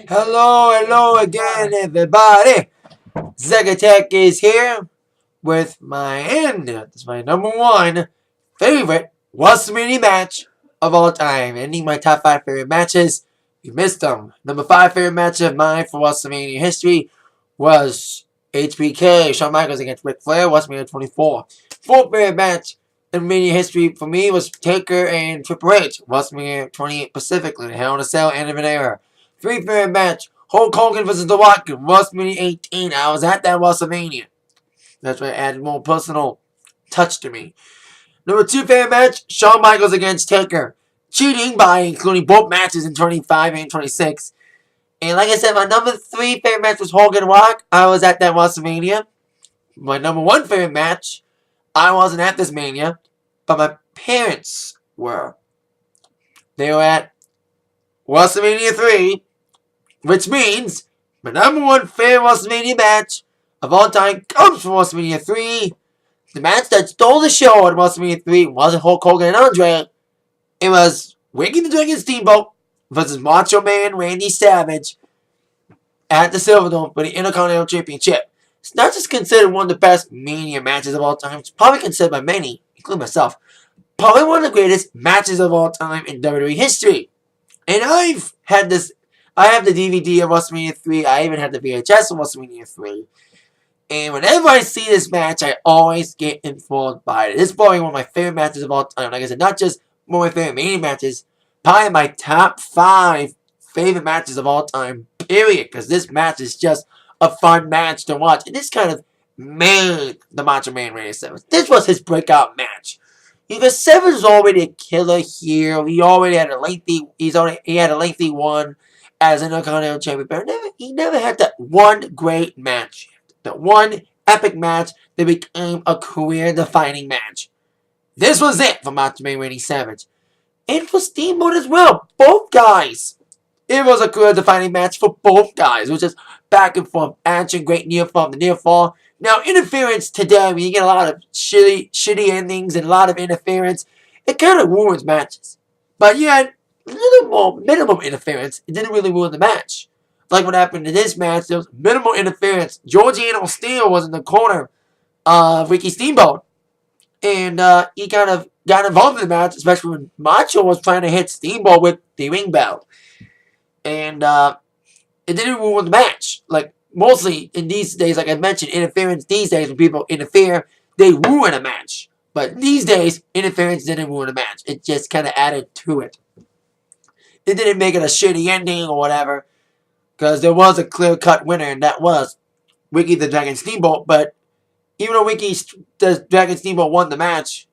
Hello again, everybody. Zegatech is here with my number one favorite Wrestlemania match of all time. Ending my top 5 favorite matches. You missed them. Number 5 favorite match of mine for Wrestlemania history was HBK, Shawn Michaels against Ric Flair, Wrestlemania 24. Fourth favorite match in Mania history for me was Taker and Triple H, Wrestlemania 28 specifically, Hell in a Cell, end of an era. Three favorite match, Hulk Hogan versus The Rock, Wrestlemania 18. I was at that Wrestlemania. That's why it added more personal touch to me. Number 2 favorite match, Shawn Michaels against Taker. Cheating by including both matches in 25 and 26. And like I said, my number 3 favorite match was Hogan Rock. I was at that WrestleMania. My number 1 favorite match, I wasn't at this Mania, but my parents were. They were at WrestleMania 3, which means my number 1 favorite WrestleMania match of all time comes from WrestleMania 3. The match that stole the show at WrestleMania 3 wasn't Hulk Hogan and Andre. It was Ricky the Dragon Steamboat versus Macho Man Randy Savage at the Silverdome for the Intercontinental Championship. It's not just considered one of the best Mania matches of all time. It's probably considered by many, including myself, probably one of the greatest matches of all time in WWE history. And I have the DVD of WrestleMania 3. I even have the VHS of WrestleMania 3. And whenever I see this match, I always get informed by it. It's probably one of my favorite matches of all time. Like I said, not just one of my favorite Mania matches, probably my top 5 favorite matches of all time, period. Because this match is just a fun match to watch. And this kind of made the Macho Man Randy Savage. This was his breakout match. Because Savage was already a killer here. He had a lengthy one as an Intercontinental Champion. But he never had that one great match. The one epic match that became a career-defining match. This was it for Macho Man Randy Savage. And for Steamboat as well. Both guys. It was a career-defining match for both guys. It was just back and forth action, great near fall to near fall. Now, interference today, when you get a lot of shitty endings and a lot of interference, it kind of ruins matches. But yet, a little more minimum interference, it didn't really ruin the match. Like what happened in this match, there was minimal interference. Georgiano Steele was in the corner of Ricky Steamboat. And he kind of got involved in the match, especially when Macho was trying to hit Steamboat with the ring bell. And it didn't ruin the match. Like, mostly in these days, like I mentioned, interference these days, when people interfere, they ruin a match. But these days, interference didn't ruin a match. It just kind of added to it. It didn't make it a shitty ending or whatever. Because there was a clear-cut winner, and that was Ricky the Dragon Steamboat. But even though Ricky the Dragon Steamboat won the match,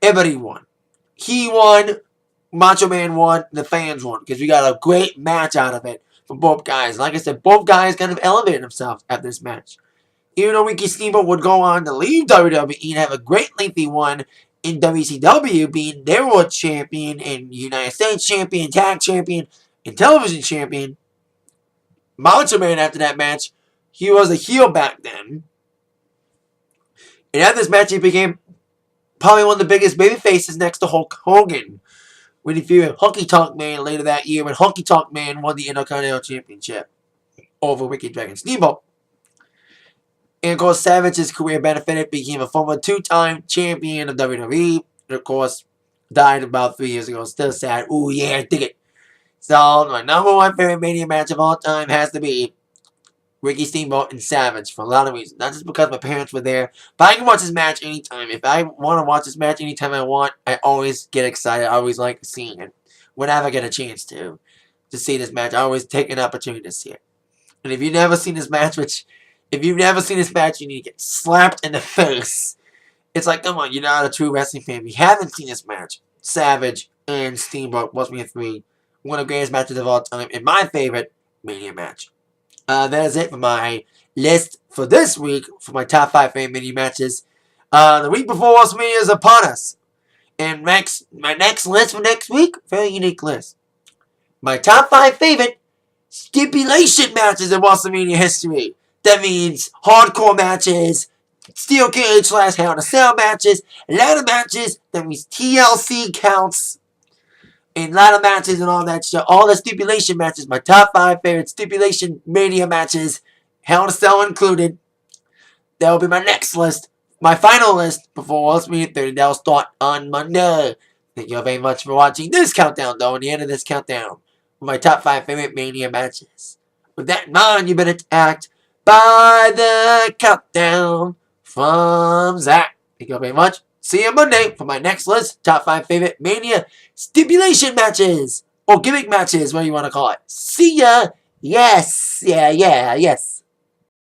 everybody won. He won, Macho Man won, the fans won. Because we got a great match out of it for both guys. Like I said, both guys kind of elevated themselves after this match. Even though Ricky Steamboat would go on to leave WWE and have a great lengthy one in WCW, being their world champion and United States champion, tag champion, and television champion, Macho Man, after that match, he was a heel back then. And after this match, he became probably one of the biggest baby faces next to Hulk Hogan. When he feuded Honky Tonk Man later that year, when Honky Tonk Man won the Intercontinental Championship over Ricky Dragon Steamboat. And of course, Savage's career benefited, became a former 2-time champion of WWE. And of course, died about 3 years ago. Still sad. Ooh, yeah, dig it. So, my number 1 favorite Mania match of all time has to be Ricky Steamboat and Savage for a lot of reasons. Not just because my parents were there, but I can watch this match anytime. If I want to watch this match anytime I want, I always get excited. I always like seeing it. Whenever I get a chance to see this match, I always take an opportunity to see it. And if you've never seen this match, you need to get slapped in the face. It's like, come on, you're not a true wrestling fan. If you haven't seen this match, Savage and Steamboat, WrestleMania 3, one of the greatest matches of all time, and my favorite Mania match. That is it for my list for this week, for my top 5 favorite Mania matches. The week before WrestleMania is upon us. And my next list for next week, very unique list. My top 5 favorite stipulation matches in WrestleMania history. That means hardcore matches, steel cage / Hell in a Cell matches, ladder matches. That means TLC counts. and ladder matches and all that shit. All the stipulation matches. My top 5 favorite stipulation Mania matches. Hell in a Cell included. That will be my next list. My final list before WrestleMania 30. That will start on Monday. Thank you all very much for watching this countdown, though. At the end of this countdown, my top 5 favorite Mania matches. With that in mind, you've been attacked by the countdown from Zach. Thank you all very much. See you Monday for my next list. Top 5 favorite Mania stipulation matches. Or gimmick matches, whatever you want to call it. See ya. Yes. Yeah, yes.